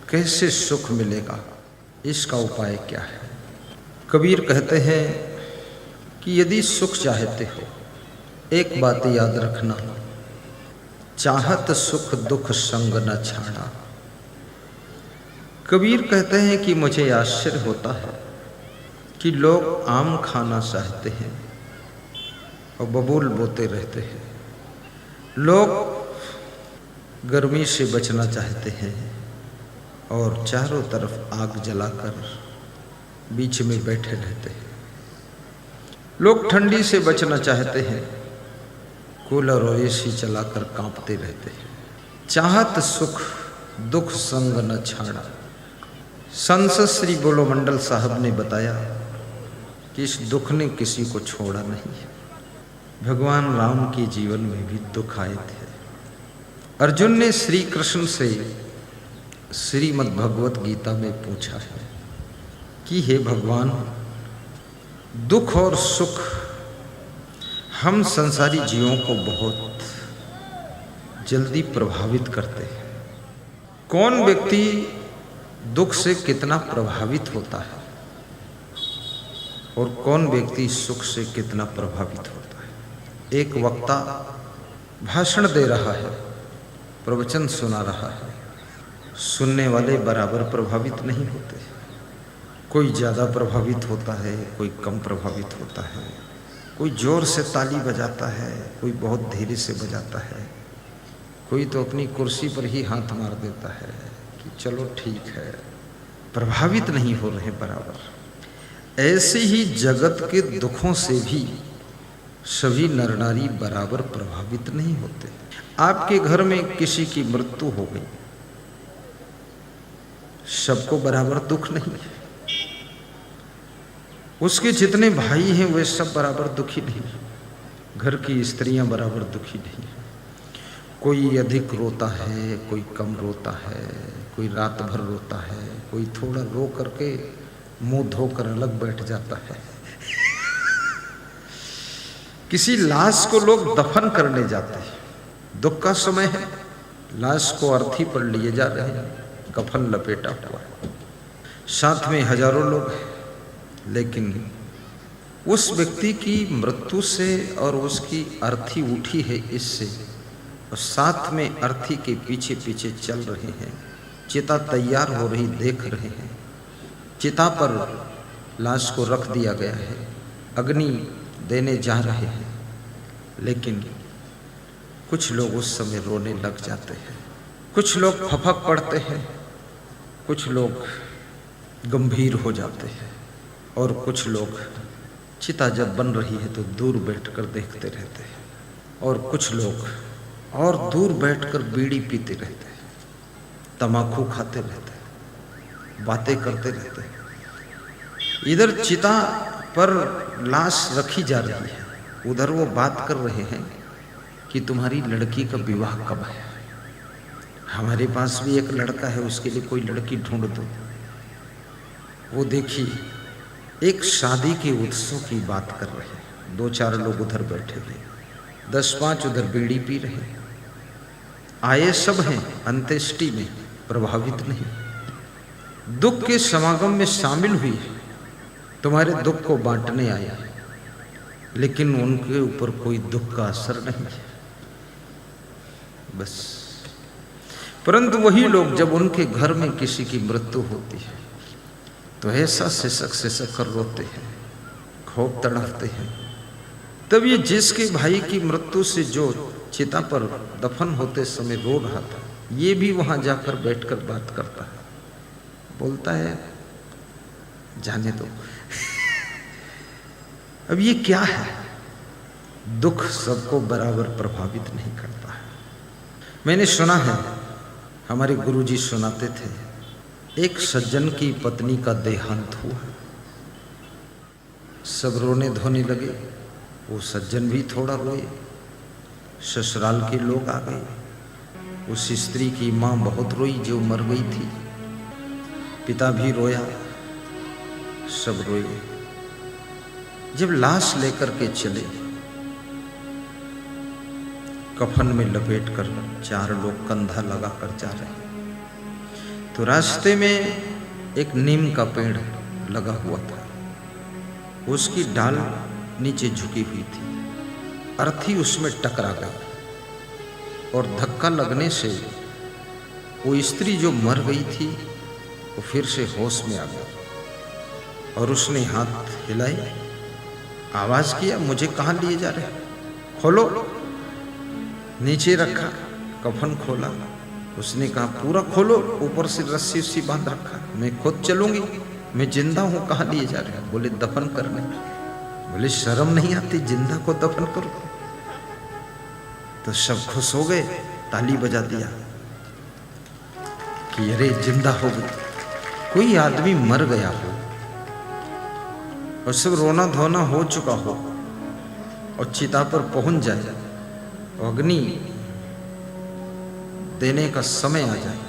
कैसे सुख मिलेगा, इसका उपाय क्या है। कबीर कहते हैं कि यदि सुख चाहते हो, एक बात याद रखना, चाहत सुख दुख संग न छाड़ा। कबीर कहते हैं कि मुझे आश्चर्य होता है कि लोग आम खाना चाहते हैं और बबूल बोते रहते हैं। लोग गर्मी से बचना चाहते हैं और चारों तरफ आग जलाकर बीच में बैठे रहते हैं। लोग ठंडी से बचना चाहते हैं, कूलर और एसी चलाकर कांपते रहते हैं। चाहत सुख दुख संग न छाड़ा। संसद श्री बोलोमंडल साहब ने बताया कि इस दुख ने किसी को छोड़ा नहीं है। भगवान राम के जीवन में भी दुख आए थे। अर्जुन ने श्री कृष्ण से श्रीमद् भगवत गीता में पूछा है कि हे भगवान, दुख और सुख हम संसारी जीवों को बहुत जल्दी प्रभावित करते हैं। कौन व्यक्ति दुख से कितना प्रभावित होता है और कौन व्यक्ति सुख से कितना प्रभावित होता है। एक वक्ता भाषण दे रहा है, प्रवचन सुना रहा है, सुनने वाले बराबर प्रभावित नहीं होते। कोई ज़्यादा प्रभावित होता है, कोई कम प्रभावित होता है। कोई जोर से ताली बजाता है, कोई बहुत धीरे से बजाता है, कोई तो अपनी कुर्सी पर ही हाथ मार देता है कि चलो ठीक है। प्रभावित नहीं हो रहे बराबर। ऐसे ही जगत के दुखों से भी सभी नर नारी बराबर प्रभावित नहीं होते। आपके घर में किसी की मृत्यु हो गई, सबको बराबर दुख नहीं है। उसके जितने भाई हैं वे सब बराबर दुखी नहीं। घर की स्त्रियां बराबर दुखी नहीं। कोई अधिक रोता है, कोई कम रोता है, कोई रात भर रोता है, कोई थोड़ा रो करके मुंह धोकर अलग बैठ जाता है। किसी लाश को लोग दफन करने जाते हैं, दुख का समय है, लाश को अर्थी पर लिए जा रहे हैं, कफन लपेटा हुआ है, साथ में हजारों लोग हैं। लेकिन उस व्यक्ति की मृत्यु से और उसकी अर्थी उठी है इससे, और साथ में अर्थी के पीछे पीछे चल रहे हैं, चिता तैयार हो रही देख रहे हैं। चिता पर लाश को रख दिया गया है, अग्नि देने जा रहे हैं। लेकिन कुछ लोग उस समय रोने लग जाते हैं, कुछ लोग फपक पड़ते हैं, कुछ लोग गंभीर हो जाते हैं और कुछ लोग चिता जब बन रही है तो दूर बैठकर देखते रहते हैं, और कुछ लोग और दूर बैठकर बीड़ी पीते रहते हैं, तम्बाकू खाते रहते हैं, बातें करते रहते हैं। इधर चिता पर लाश रखी जा रही है, उधर वो बात कर रहे हैं कि तुम्हारी लड़की का विवाह कब है, हमारे पास भी एक लड़का है, उसके लिए कोई लड़की ढूंढ दो। वो देखिए एक शादी के उत्सव की बात कर रहे हैं। 2-4 लोग उधर बैठे हुए, 10-5 उधर बीड़ी पी रहे हैं। आए सब हैं अंत्येष्टि में, प्रभावित नहीं। दुख के समागम में शामिल हुई है, तुम्हारे दुख को बांटने आया है, लेकिन उनके ऊपर कोई दुख का असर नहीं है बस। परंतु वही लोग जब उनके घर में किसी की मृत्यु होती है तो ऐसा सिसक सिसक कर रोते हैं, खूब तड़पते हैं। तब ये जिसके भाई की मृत्यु से जो चिता पर दफन होते समय रो रहा था, ये भी वहां जाकर बैठकर बात करता है, बोलता है जाने दो। अब ये क्या है? दुख सबको बराबर प्रभावित नहीं करता है। मैंने सुना है, हमारे गुरुजी सुनाते थे, एक सज्जन की पत्नी का देहांत हुआ, सब रोने धोने लगे, वो सज्जन भी थोड़ा रोए, ससुराल के लोग आ गए, उस स्त्री की माँ बहुत रोई जो मर गई थी, पिता भी रोया, सब रोए। जब लाश लेकर के चले, कफन में लपेट कर 4 लोग कंधा लगा कर जा रहे हैं, तो रास्ते में एक नीम का पेड़ लगा हुआ था, उसकी डाल नीचे झुकी हुई थी। अर्थी उसमें टकरा गई और धक्का लगने से वो स्त्री जो मर गई थी वो फिर से होश में आ गई और उसने हाथ हिलाए, आवाज किया, मुझे कहाँ लिए जा रहे हैं? खोलो। नीचे रखा, कफन खोला। उसने कहा पूरा खोलो, ऊपर से रस्सी उस्सी बांध रखा, मैं खुद चलूंगी, मैं जिंदा हूं, कहाँ लिए जा रहे हैं? बोले दफन करने। बोले शर्म नहीं आती, जिंदा को दफन करो? तो सब खुश हो गए, ताली बजा दिया कि अरे जिंदा हो गई। कोई आदमी मर गया हो और सब रोना धोना हो चुका हो और चिता पर पहुंच जाए, अग्नि देने का समय आ जाए,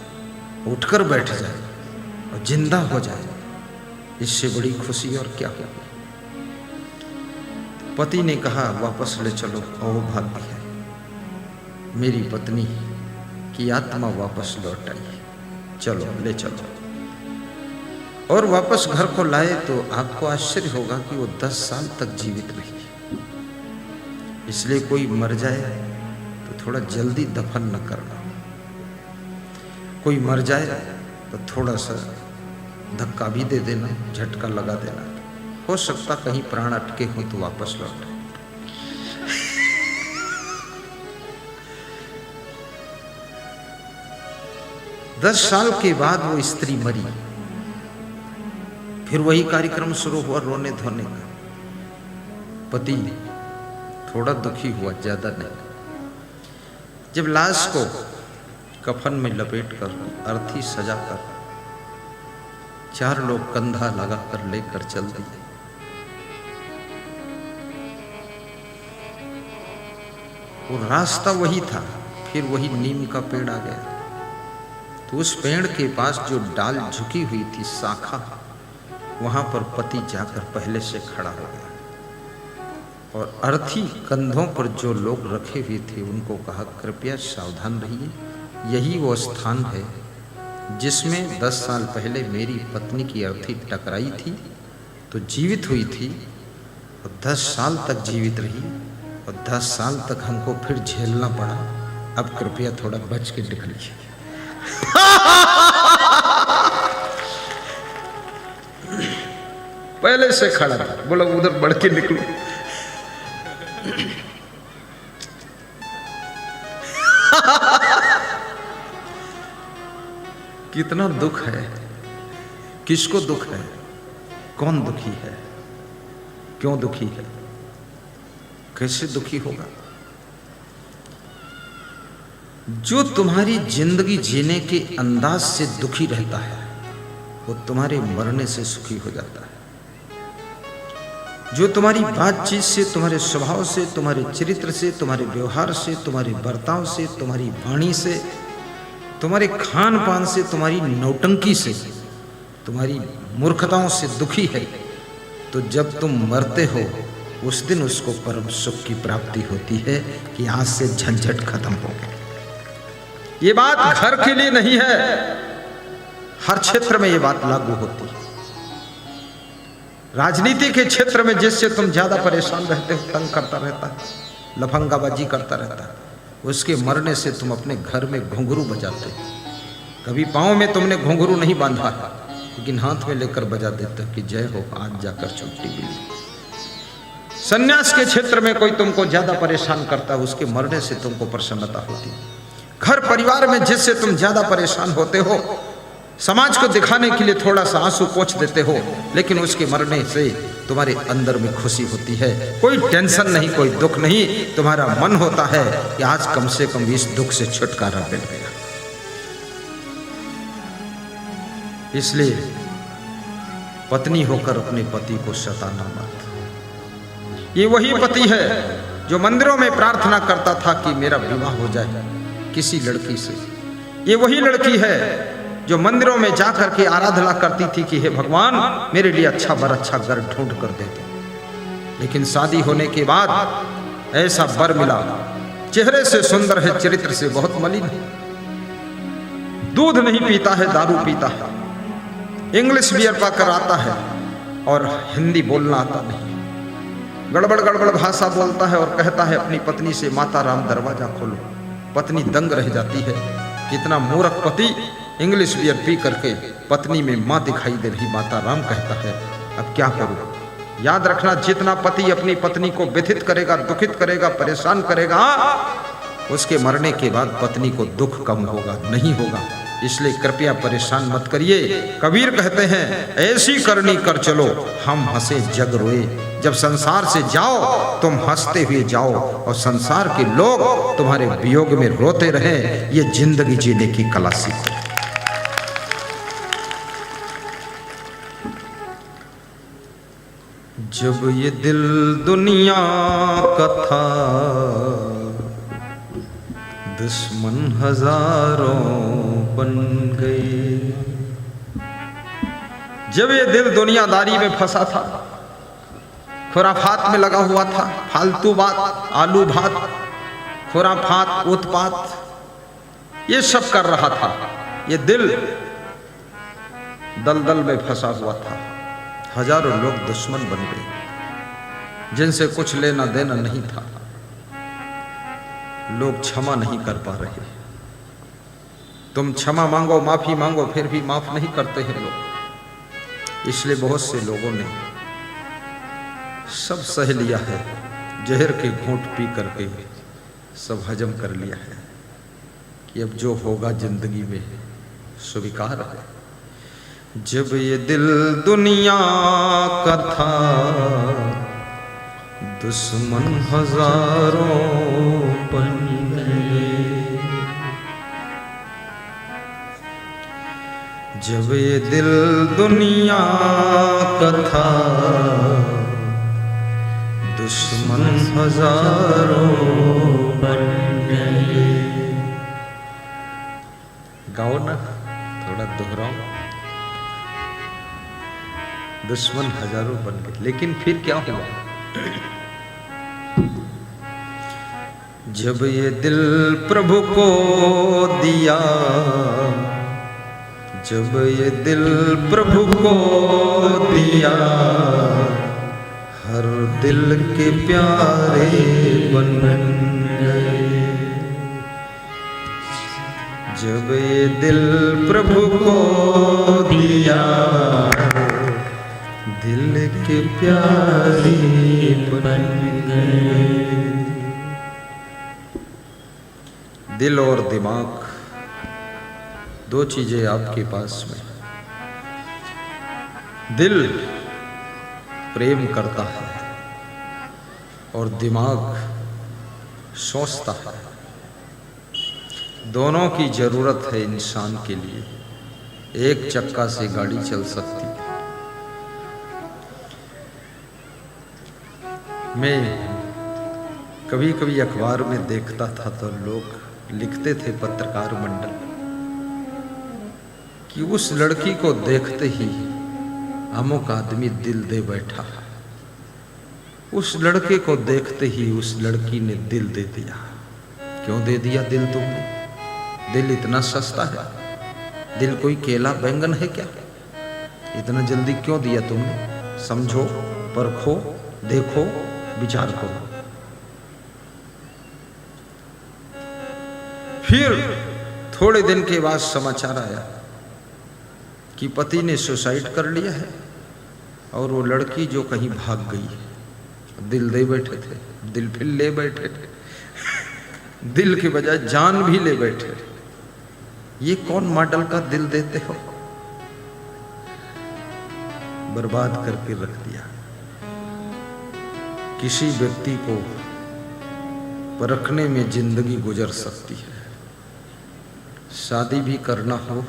उठकर बैठ जाए और जिंदा हो जाए, इससे बड़ी खुशी और क्या हो। पति ने कहा वापस ले चलो, अहोभाग्य है, मेरी पत्नी की आत्मा वापस लौट आई, चलो ले चलो। और वापस घर को लाए तो आपको आश्चर्य होगा कि वो 10 साल तक जीवित रही। इसलिए कोई मर जाए तो थोड़ा जल्दी दफन न करना, कोई मर जाए तो थोड़ा सा धक्का भी दे देना, झटका लगा देना, हो सकता कहीं प्राण अटके हो तो वापस लौटे। दस साल के बाद वो स्त्री मरी, फिर वही कार्यक्रम शुरू हुआ रोने धोने का। पति थोड़ा दुखी हुआ, ज्यादा नहीं। जब लाश को कफन में लपेटकर अर्थी सजाकर 4 लोग कंधा लगाकर लेकर चल दिए, वो रास्ता वही था, फिर वही नीम का पेड़ आ गया। तो उस पेड़ के पास जो डाल झुकी हुई थी, शाखा, वहां पर पति जाकर पहले से खड़ा हो गया और अर्थी कंधों पर जो लोग रखे हुए थे उनको कहा कृपया सावधान रहिए, यही वो स्थान है जिसमें 10 साल पहले मेरी पत्नी की अर्थी टकराई थी तो जीवित हुई थी और 10 साल तक जीवित रही और 10 साल तक हमको फिर झेलना पड़ा। अब कृपया थोड़ा बच के निकलिए। पहले से खड़ा था, बोला उधर बढ़ के निकलो। कितना दुख है, किसको दुख है, कौन दुखी है, क्यों दुखी है, कैसे दुखी होगा? जो तुम्हारी जिंदगी जीने के अंदाज से दुखी रहता है वो तुम्हारे मरने से सुखी हो जाता है। जो तुम्हारी बातचीत से, तुम्हारे स्वभाव से, तुम्हारे चरित्र से, तुम्हारे व्यवहार से, तुम्हारे बर्ताव से, तुम्हारी वाणी से, तुम्हारे खान पान से, तुम्हारी नौटंकी से, तुम्हारी मूर्खताओं से दुखी है, तो जब तुम मरते हो उस दिन उसको परम सुख की प्राप्ति होती है कि आज से झंझट खत्म हो गई। ये बात घर के लिए नहीं है, हर क्षेत्र में ये बात लागू होती है। राजनीति के क्षेत्र में जिससे तुम ज्यादा परेशान रहते हो, तंग करता रहता है, लफंगाबाजी करता रहता है, उसके मरने से तुम अपने घर में घुंघरू बजाते हो। कभी पाँव में तुमने घुंघरू नहीं बांधा है, लेकिन हाथ में लेकर बजा देते हो कि जय हो, आज जाकर छुट्टी मिली। सन्यास के क्षेत्र में कोई तुमको ज्यादा परेशान करता है, उसके मरने से तुमको प्रसन्नता होती है। घर परिवार में जिससे तुम ज्यादा परेशान होते हो, समाज को दिखाने के लिए थोड़ा सा आंसू पोंछ देते हो, लेकिन उसके मरने से तुम्हारे अंदर में खुशी होती है। कोई टेंशन नहीं, कोई दुख नहीं, तुम्हारा मन होता है कि आज कम से कम इस दुख से छुटकारा मिल गया। इसलिए पत्नी होकर अपने पति को सताना मत। ये वही पति है जो मंदिरों में प्रार्थना करता था कि मेरा विवाह हो जाए किसी लड़की से। ये वही लड़की है जो मंदिरों में जाकर के आराधना करती थी कि हे भगवान मेरे लिए अच्छा वर, अच्छा घर ढूंढ कर दे दो। लेकिन शादी होने के बाद ऐसा वर मिला, चेहरे से सुंदर है, चरित्र से बहुत मलिन है। दूध नहीं पीता है, दारू पीता है, इंग्लिश बियर पाकर आता है और हिंदी बोलना आता नहीं, गड़बड़ गड़बड़ भाषा बोलता है और कहता है अपनी पत्नी से माता राम दरवाजा खोलो। पत्नी दंग रह जाती है। कितना मूर्ख पति इंग्लिश बियर पी करके पत्नी में माँ दिखाई दे रही माता राम कहता है। अब क्या करूं? याद रखना, जितना पति अपनी पत्नी को व्यथित करेगा, दुखित करेगा, परेशान करेगा, उसके मरने के बाद पत्नी को दुख कम होगा, नहीं होगा। इसलिए कृपया परेशान मत करिए। कबीर कहते हैं ऐसी करनी कर चलो हम हंसे जग रोए। जब संसार से जाओ तुम हंसते हुए जाओ और संसार के लोग तुम्हारे वियोग में रोते रहे। ये जिंदगी जीने की कला सीखो। जब ये दिल दुनिया का था दुश्मन हजारों बन गए। जब ये दिल दुनियादारी में फंसा था, खुराफात में लगा हुआ था, फालतू बात, आलू भात, खुराफात, उत्पात, ये सब कर रहा था, ये दिल दलदल में फंसा हुआ था। हजारों लोग दुश्मन बन गए जिनसे कुछ लेना देना नहीं था। लोग क्षमा नहीं कर पा रहे। तुम क्षमा मांगो, माफी मांगो, फिर भी माफ नहीं करते हैं लोग। इसलिए बहुत से लोगों ने सब सह लिया है, जहर के घूंट पी करके सब हजम कर लिया है कि अब जो होगा जिंदगी में स्वीकार है। जब ये दिल दुनिया का था दुश्मन हजारों बन गए। जब ये दिल दुनिया का था दुश्मन हजारों बन गए। गाओ ना, थोड़ा दोहराओ। दुश्मन हजारों बन गए, लेकिन फिर क्या हुआ? जब ये दिल प्रभु को दिया, जब ये दिल प्रभु को दिया, हर दिल के प्यारे बन गए। जब ये दिल प्रभु को दिया, दिल के प्यारे बन गए। दिल और दिमाग दो चीजें आपके पास में। दिल प्रेम करता है और दिमाग सोचता है। दोनों की जरूरत है इंसान के लिए। एक चक्का से गाड़ी चल सकती है। मैं कभी कभी अखबार में देखता था तो लोग लिखते थे, पत्रकार मंडल, कि उस लड़की को देखते ही अमुक आदमी दिल दे बैठा, उस लड़के को देखते ही उस लड़की ने दिल दे दिया। क्यों दे दिया दिल तुमने? दिल इतना सस्ता है? दिल कोई केला बैंगन है क्या? इतना जल्दी क्यों दिया तुमने? समझो, परखो, देखो, विचार करो। फिर थोड़े दिन के बाद समाचार आया कि पति ने सुसाइड कर लिया है और वो लड़की जो कहीं भाग गई है। दिल दे बैठे थे, दिल फिर ले बैठे थे, दिल के बजाय जान भी ले बैठे। ये कौन मॉडल का दिल देते हो? बर्बाद करके रख दिया। किसी व्यक्ति को परखने में जिंदगी गुजर सकती है। शादी भी करना हो,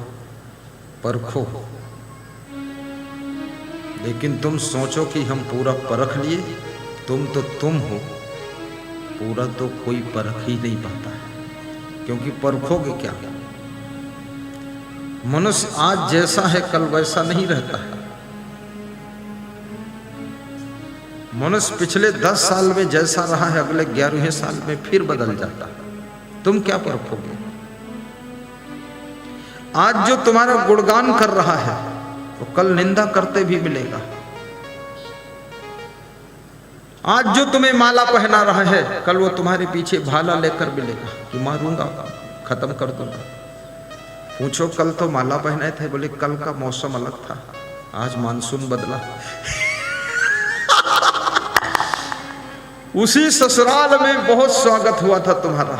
परखो, लेकिन तुम सोचो कि हम पूरा परख लिए। तुम तो तुम हो, पूरा तो कोई परख ही नहीं पाता है। क्योंकि परखोगे क्या? मनुष्य आज जैसा है कल वैसा नहीं रहता है। मनुष्य पिछले 10 साल में जैसा रहा है अगले 11वें साल में फिर बदल जाता है। तुम क्या परखोगे? आज जो तुम्हारा गुणगान कर रहा है वो कल निंदा करते भी मिलेगा। आज जो तुम्हें माला पहना रहा है कल वो तुम्हारे पीछे भाला लेकर मिलेगा कि मारूंगा, खत्म कर दूंगा। पूछो कल तो माला पहने थे, बोले कल का मौसम अलग था, आज मानसून बदला। उसी ससुराल में बहुत स्वागत हुआ था तुम्हारा,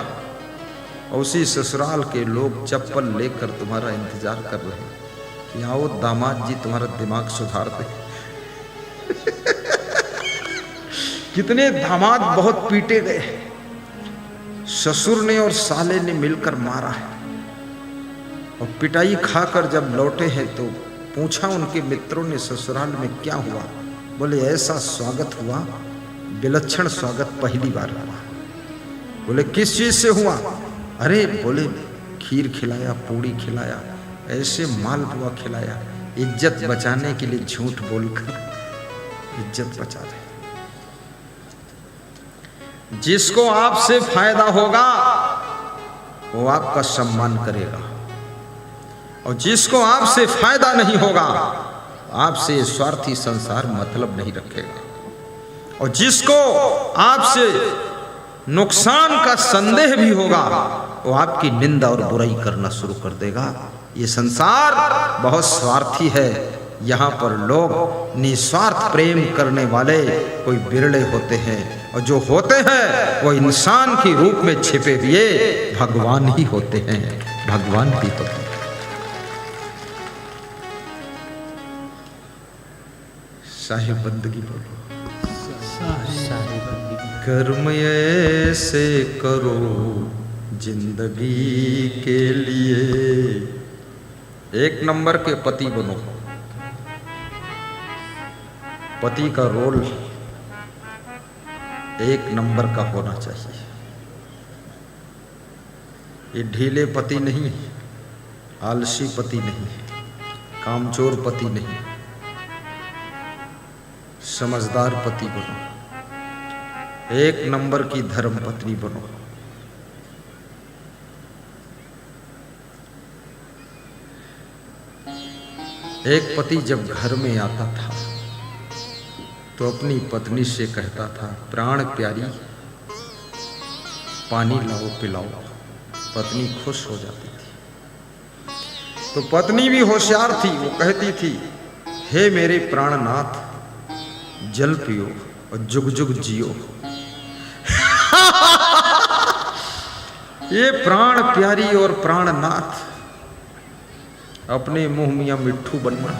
उसी ससुराल के लोग चप्पल लेकर तुम्हारा इंतजार कर रहे हैं कि आओ दामाद जी तुम्हारा दिमाग सुधार दे। कितने दामाद बहुत पीटे गए, ससुर ने और साले ने मिलकर मारा है, और पिटाई खाकर जब लौटे हैं तो पूछा उनके मित्रों ने ससुराल में क्या हुआ, बोले ऐसा स्वागत हुआ, विलक्षण स्वागत पहली बार हुआ। बोले किस चीज से हुआ? अरे बोले खीर खिलाया, पूड़ी खिलाया, ऐसे मालपुआ खिलाया, इज्जत बचाने के लिए झूठ बोलकर इज्जत बचा रहे। जिसको आपसे फायदा होगा वो आपका सम्मान करेगा, और जिसको आपसे फायदा नहीं होगा आपसे स्वार्थी संसार मतलब नहीं रखेगा, और जिसको आपसे नुकसान का संदेह भी होगा वो आपकी निंदा और बुराई करना शुरू कर देगा। ये संसार बहुत स्वार्थी है, यहाँ पर लोग निस्वार्थ प्रेम करने वाले कोई बिरले होते हैं, और जो होते हैं वो इंसान के रूप में छिपे हुए भगवान ही होते हैं, भगवान ही होते हैं। साहिब बंदगी बोलो, कर्म ऐसे करो जिंदगी के लिए, एक नंबर के पति बनो। पति का रोल एक नंबर का होना चाहिए। ये ढीले पति नहीं, आलसी पति नहीं, कामचोर पति नहीं, समझदार पति बनो, एक नंबर की धर्म पत्नी बनो। एक पति जब घर में आता था तो अपनी पत्नी से कहता था, प्राण प्यारी पानी लाओ पिलाओ। पत्नी खुश हो जाती थी। तो पत्नी भी होशियार थी, वो कहती थी, हे मेरे प्राणनाथ जल पियो और जुग जुग जियो। ये प्राण प्यारी और प्राणनाथ अपने मुंह मियां मिट्ठू बनना।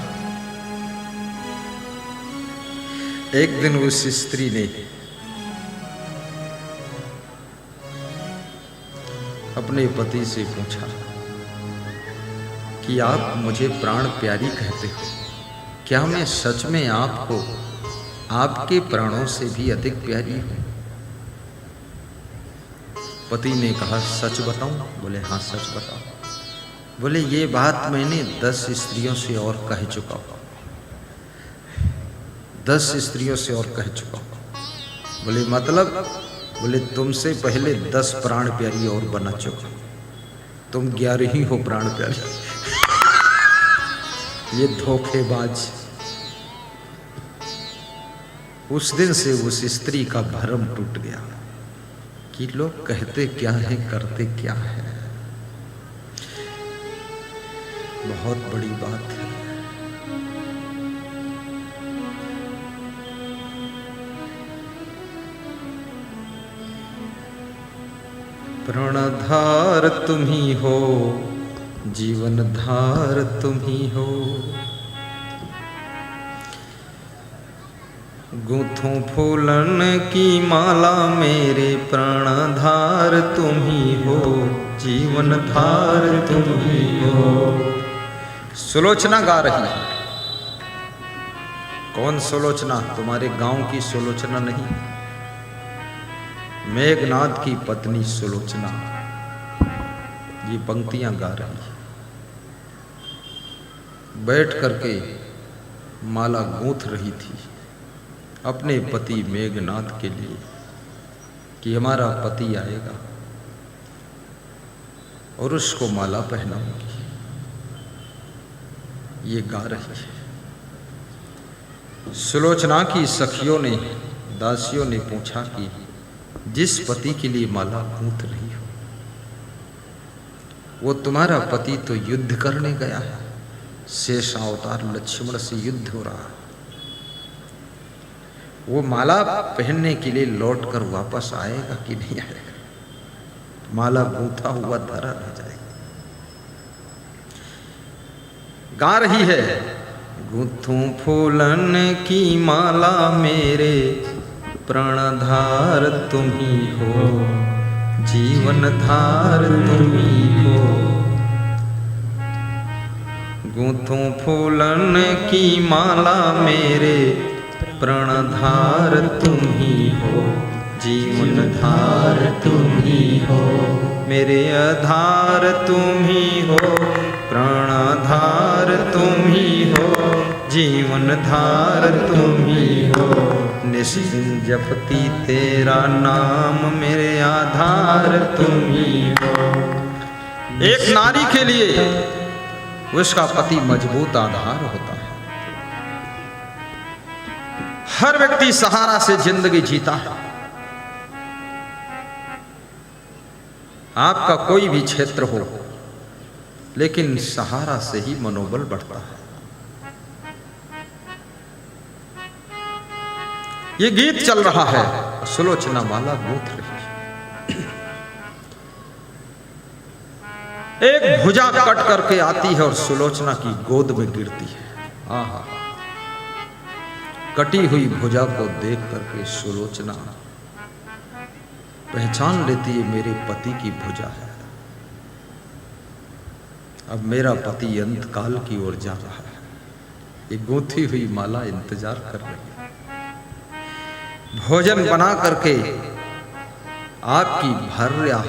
एक दिन उस स्त्री ने अपने पति से पूछा कि आप मुझे प्राण प्यारी कहते हो, क्या मैं सच में आपको आपके प्राणों से भी अधिक प्यारी हूं? पति ने कहा, सच बताऊं? बोले हाँ सच बताओ। बोले ये बात मैंने 10 स्त्रियों से और कह चुका हूं, 10 स्त्रियों से और कह चुका हूं। बोले मतलब? बोले तुमसे पहले 10 प्राण प्यारी और बना चुका, तुम 11वीं हो प्राण प्यारी। ये धोखेबाज। उस दिन से उस स्त्री का भ्रम टूट गया कि लोग कहते क्या है करते क्या है। बहुत बड़ी बात है। प्राणधार तुम ही हो, जीवन धार तुम ही हो, गूंथों फूलन की माला मेरे प्राणधार तुम ही हो, जीवन धार तुम ही हो। सुलोचना गा रही है। कौन सुलोचना? तुम्हारे गांव की सुलोचना नहीं, मेघनाद की पत्नी सुलोचना ये पंक्तियां गा रही है। बैठ करके माला गूंथ रही थी अपने पति मेघनाद के लिए कि हमारा पति आएगा और उसको माला पहनाऊंगी। ये गा रही है। सुलोचना की सखियों ने, दासियों ने पूछा कि जिस पति के लिए माला गूंथ रही हो, वो तुम्हारा पति तो युद्ध करने गया है, शेष अवतार लक्ष्मण से युद्ध हो रहा है, वो माला पहनने के लिए लौटकर वापस आएगा कि नहीं आएगा? माला गूंथा हुआ धरा रह जाएगा। गा रही है, गूंथूं फूलन की माला मेरे प्राणधार तुम ही हो, जीवन धार तुम ही हो। गूंथूं फूलन की माला मेरे प्राणधार तुम ही हो, जीवन धार तुम ही हो। मेरे आधार तुम ही हो, प्राणाधार तुम ही हो, जीवन धार तुम ही हो। निस दिन जपती तेरा नाम, मेरे आधार तुम ही हो। एक नारी के लिए उसका पति मजबूत आधार होता है। हर व्यक्ति सहारा से जिंदगी जीता है। आपका कोई भी क्षेत्र हो, लेकिन सहारा से ही मनोबल बढ़ता है। ये गीत चल रहा है, सुलोचना माला गूंथ रही है। एक भुजा कट करके आती है और सुलोचना की गोद में गिरती है। आहा, कटी हुई भुजा को देख करके सुलोचना पहचान लेती है, मेरे पति की भुजा है। अब मेरा पति अंत काल की ओर जा रहा है। ये गूंथी हुई माला इंतजार कर रही है। भोजन बना करके आपकी भार्या,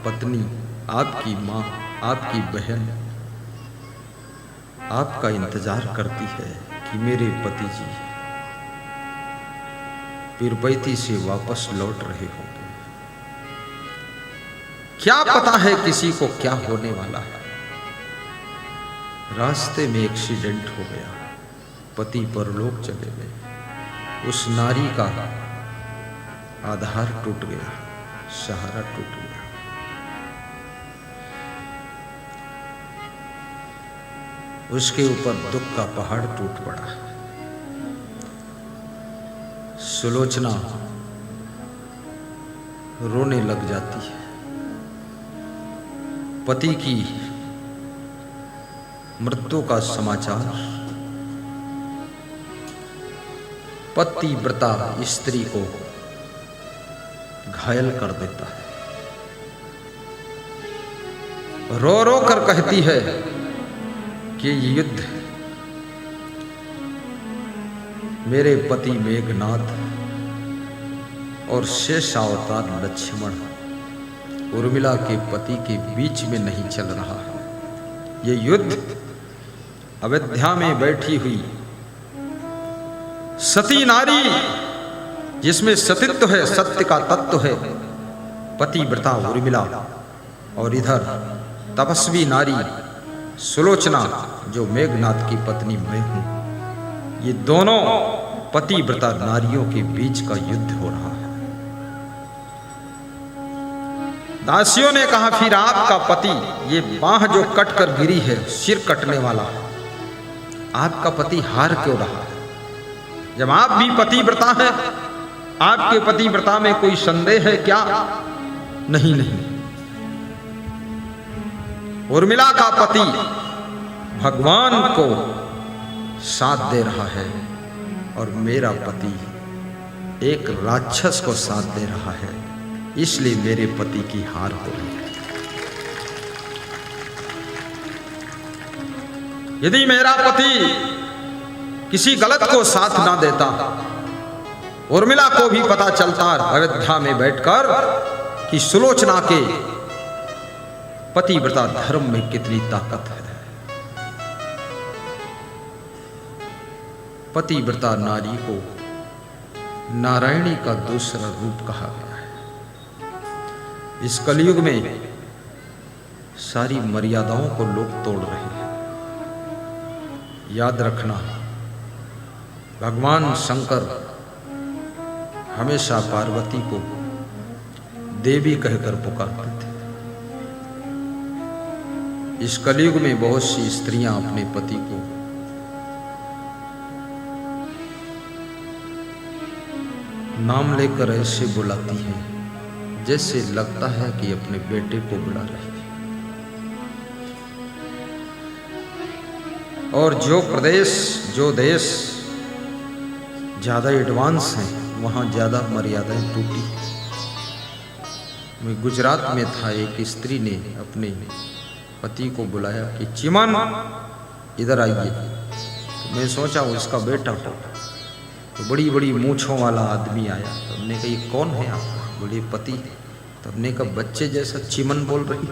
पत्नी, आपकी माँ, आपकी बहन आपका इंतजार करती है कि मेरे पति जी पीरपैती से वापस लौट रहे होंगे। क्या पता है किसी को क्या होने वाला है। रास्ते में एक्सीडेंट हो गया, पति परलोक चले गए। उस नारी का आधार टूट गया, सहारा टूट गया। उसके ऊपर दुख का पहाड़ टूट पड़ा। सुलोचना रोने लग जाती है। पति की मृत्यु का समाचार पतिव्रता स्त्री को घायल कर देता है। रो रो कर कहती है कि युद्ध मेरे पति मेघनाथ और शेषावतार लक्ष्मण उर्मिला के पति के बीच में नहीं चल रहा है। ये युद्ध अयोध्या में बैठी हुई सती नारी, जिसमें सतीत्व है, सत्य का तत्व है, पतिव्रता उर्मिला, और इधर तपस्वी नारी सुलोचना जो मेघनाथ की पत्नी मैं हूं, ये दोनों पतिव्रता नारियों के बीच का युद्ध हो रहा है। दासियों ने कहा, फिर आपका पति, ये बाह जो कट कर गिरी है, सिर कटने वाला है, आपका पति हार क्यों रहा है? जब आप भी पतिव्रता हैं, आपके पतिव्रता में कोई संदेह है क्या? नहीं नहीं। उर्मिला का पति भगवान को साथ दे रहा है और मेरा पति एक राक्षस को साथ दे रहा है, इसलिए मेरे पति की हार हो रही है। यदि मेरा पति किसी गलत को साथ ना देता, उर्मिला को भी पता चलता अयोध्या में बैठकर कि सुलोचना के पतिव्रता धर्म में कितनी ताकत है। पतिव्रता नारी को नारायणी का दूसरा रूप कहा गया है। इस कलयुग में सारी मर्यादाओं को लोग तोड़ रहे हैं। याद रखना, भगवान शंकर हमेशा पार्वती को देवी कहकर पुकारते थे। इस कलयुग में बहुत सी स्त्रियां अपने पति को नाम लेकर ऐसे बुलाती हैं जैसे लगता है कि अपने बेटे को बुला रही है। और जो प्रदेश, जो देश ज्यादा एडवांस हैं, वहां ज्यादा मर्यादाएं टूटी। मैं गुजरात में था, एक स्त्री ने अपने पति को बुलाया कि चिमन इधर आइए। तो मैं सोचा उसका बेटा हो, तो बड़ी बड़ी मूंछों वाला आदमी आया। तो हमने कहा ये कौन है आपका? बोले पति। तो हमने कहा बच्चे जैसा चिमन बोल रही।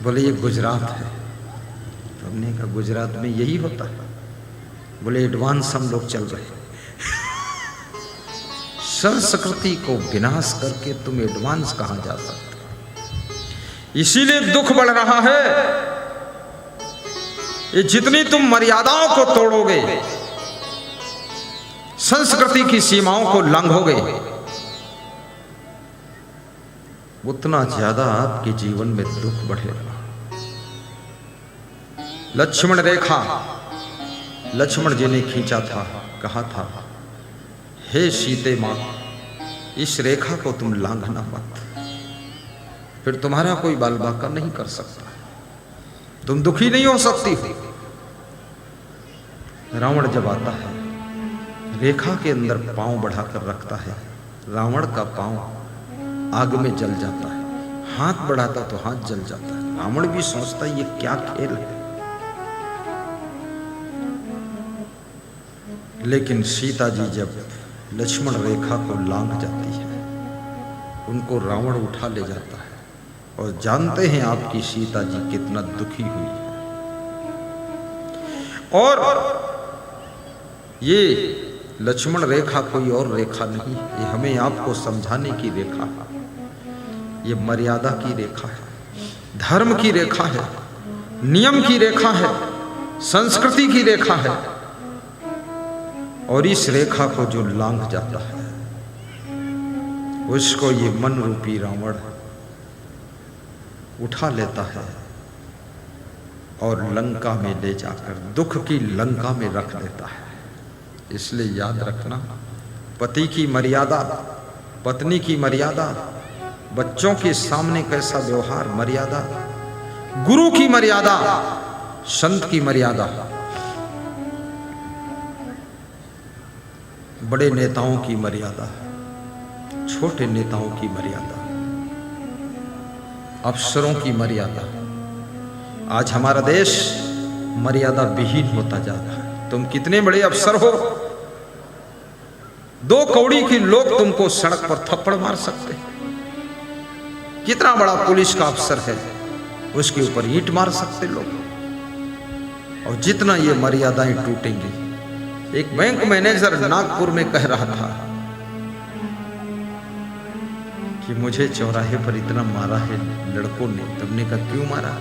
बोले ये गुजरात है। तो हमने कहा गुजरात में यही होता है? बोले एडवांस हम लोग चल रहे हैं। संस्कृति को विनाश करके तुम एडवांस कहां जा सकते? इसीलिए दुख बढ़ रहा है। ये जितनी तुम मर्यादाओं को तोड़ोगे, संस्कृति की सीमाओं को लांघोगे, उतना ज्यादा आपके जीवन में दुख बढ़ेगा। लक्ष्मण रेखा लक्ष्मण जी ने खींचा था, कहा था हे सीते मां, इस रेखा को तुम लांघना मत, फिर तुम्हारा कोई बाल बाका नहीं कर सकता, तुम दुखी नहीं हो सकती। रावण जब आता है, रेखा के अंदर पांव बढ़ाकर रखता है, रावण का पांव आग में जल जाता है, हाथ बढ़ाता तो हाथ जल जाता है। रावण भी सोचता है ये क्या खेल है। लेकिन सीता जी जब लक्ष्मण रेखा को लांघ जाती है, उनको रावण उठा ले जाता है। और जानते हैं आपकी सीता जी कितना दुखी हुई है। और ये लक्ष्मण रेखा कोई और रेखा नहीं, ये हमें आपको समझाने की रेखा है। ये मर्यादा की रेखा है, धर्म की रेखा है, नियम की रेखा है, संस्कृति की रेखा है। और इस रेखा को जो लांघ जाता है, उसको ये मन रूपी रावण उठा लेता है और लंका में ले जाकर दुख की लंका में रख देता है। इसलिए याद रखना, पति की मर्यादा, पत्नी की मर्यादा, बच्चों के सामने कैसा व्यवहार, मर्यादा, गुरु की मर्यादा, संत की मर्यादा, बड़े नेताओं की मर्यादा, छोटे नेताओं की मर्यादा, अफसरों की मर्यादा। आज हमारा देश मर्यादा विहीन होता जा रहा है। तुम कितने बड़े अफसर हो, 2 कौड़ी के लोग तुमको सड़क पर थप्पड़ मार सकते हैं। कितना बड़ा पुलिस का अफसर है, उसके ऊपर ईंट मार सकते लोग। और जितना ये मर्यादाएं टूटेंगी, एक बैंक मैनेजर नागपुर में कह रहा था कि मुझे चौराहे पर इतना मारा है लड़कों ने। तुमने कहा क्यों मारा?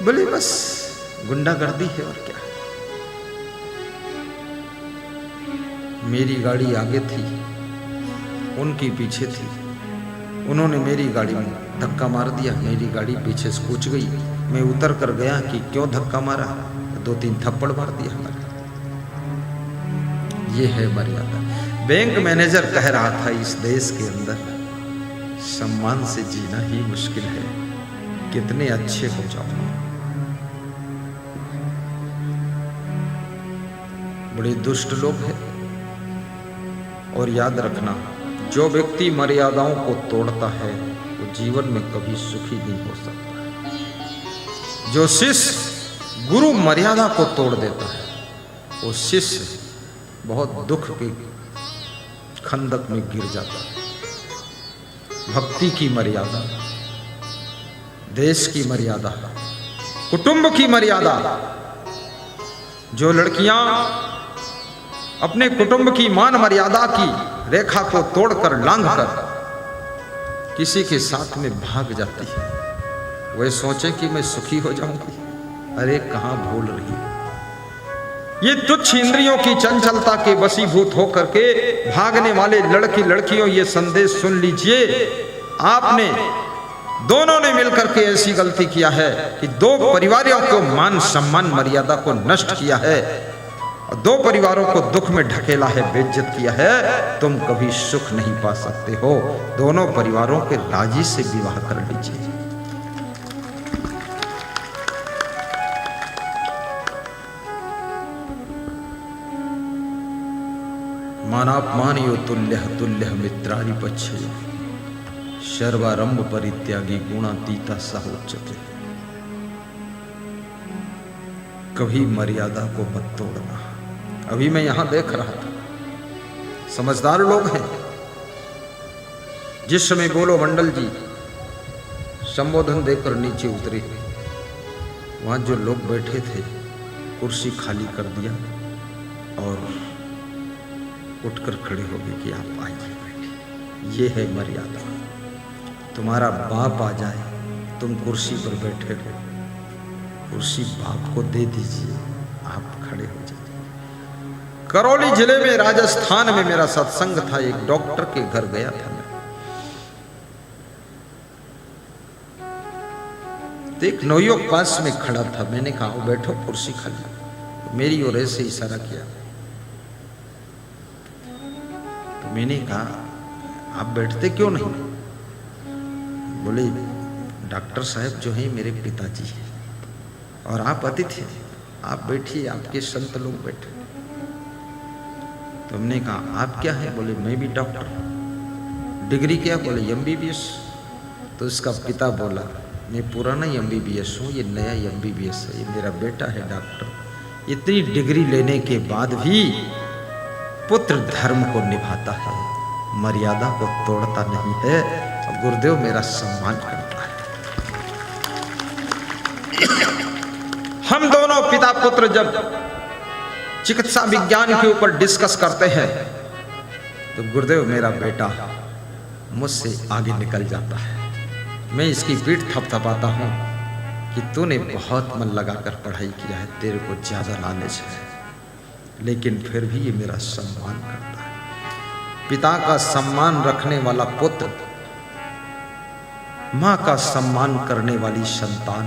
बोले बस गुंडागर्दी है और क्या। मेरी गाड़ी आगे थी, उनकी पीछे थी, उन्होंने मेरी गाड़ी में धक्का मार दिया, मेरी गाड़ी पीछे से कूच गई। मैं उतर कर गया कि क्यों धक्का मारा, 2-3 थप्पड़ मार दिया हमारे। ये है मर्यादा। बैंक मैनेजर कह रहा था इस देश के अंदर सम्मान से जीना ही मुश्किल है, कितने अच्छे हो जाओ। बड़े दुष्ट लोग हैं। और याद रखना, जो व्यक्ति मर्यादाओं को तोड़ता है वो जीवन में कभी सुखी नहीं हो सकता। जो शिष्य गुरु मर्यादा को तोड़ देता है, वो शिष्य बहुत दुख के खंदक में गिर जाता है। भक्ति की मर्यादा, देश की मर्यादा, कुटुंब की मर्यादा। जो लड़कियां अपने कुटुंब की मान मर्यादा की रेखा को तोड़कर लांघकर किसी के साथ में भाग जाती है, वे सोचे कि मैं सुखी हो जाऊंगी, अरे कहां भूल रही। ये तुच्छ इंद्रियों की चंचलता के वशीभूत होकर के भागने वाले लड़की लड़कियों, ये संदेश सुन लीजिए। आपने दोनों ने मिलकर के ऐसी गलती किया है कि दो परिवारों को मान सम्मान मर्यादा को नष्ट किया है और दो परिवारों को दुख में ढकेला है, बेइज्जत किया है। तुम कभी सुख नहीं पा सकते हो। दोनों परिवारों के राजी से विवाह कर लीजिए। मानापमानयो तुल्य तुल्य मित्रारि पक्षयो सर्वारंभ परित्यागी गुणातीता सहोच्यते। कभी मर्यादा को मत तोड़ना। अभी मैं यहां देख रहा था, समझदार लोग हैं। जिस समय बोलो मंडल जी संबोधन देकर नीचे उतरे, वहां जो लोग बैठे थे कुर्सी खाली कर दिया और उठकर खड़े हो गए कि आप आइए बैठिए। ये है मर्यादा। तुम्हारा बाप आ जाए, तुम कुर्सी पर बैठे हो, कुर्सी बाप को दे दीजिए, आप खड़े हो जाइए। करौली जिले में राजस्थान में मेरा सत्संग था। एक डॉक्टर के घर गया था मैं, तो एक नवयुवक पास में खड़ा था। मैंने कहा आओ बैठो, कुर्सी खाली। मेरी ओर से इशारा किया। तो मैंने कहा आप बैठते क्यों नहीं? बोले डॉक्टर साहब जो हैं मेरे पिताजी हैं और आप अतिथि थे, आप बैठिए, आपके संत लोग बैठे। तो हमने कहा आप क्या है? बोले मैं भी डॉक्टर। डिग्री क्या? बोले MBBS। तो इसका पिता बोला मैं पुराना MBBS हूँ, ये नया MBBS है, ये मेरा बेटा है डॉक्टर। इतनी डिग्री लेने के बाद भी पुत्र धर्म को निभाता है, मर्यादा को तोड़ता नहीं है। और गुरुदेव मेरा सम्मान करता है। हम दोनों पिता पुत्र जब चिकित्सा विज्ञान के ऊपर डिस्कस करते हैं तो गुरुदेव मेरा बेटा मुझसे आगे निकल जाता है। मैं इसकी पीठ थपथपाता हूँ कि तूने बहुत मन लगाकर पढ़ाई किया है, तेरे को ज्यादा नॉलेज है, लेकिन फिर भी ये मेरा सम्मान करता है। पिता का सम्मान रखने वाला पुत्र, मां का सम्मान करने वाली संतान,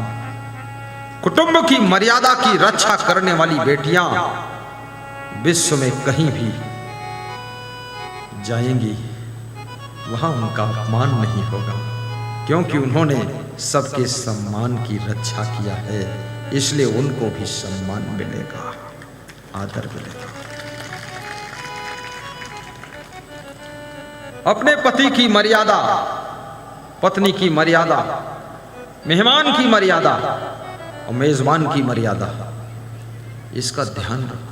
कुटुंब की मर्यादा की रक्षा करने वाली बेटियां विश्व में कहीं भी जाएंगी, वहां उनका अपमान नहीं होगा, क्योंकि उन्होंने सबके सम्मान की रक्षा किया है। इसलिए उनको भी सम्मान मिलेगा, आदर मिलेगा। अपने पति की मर्यादा, पत्नी की मर्यादा, मेहमान की मर्यादा और मेजबान की मर्यादा, इसका ध्यान रखो।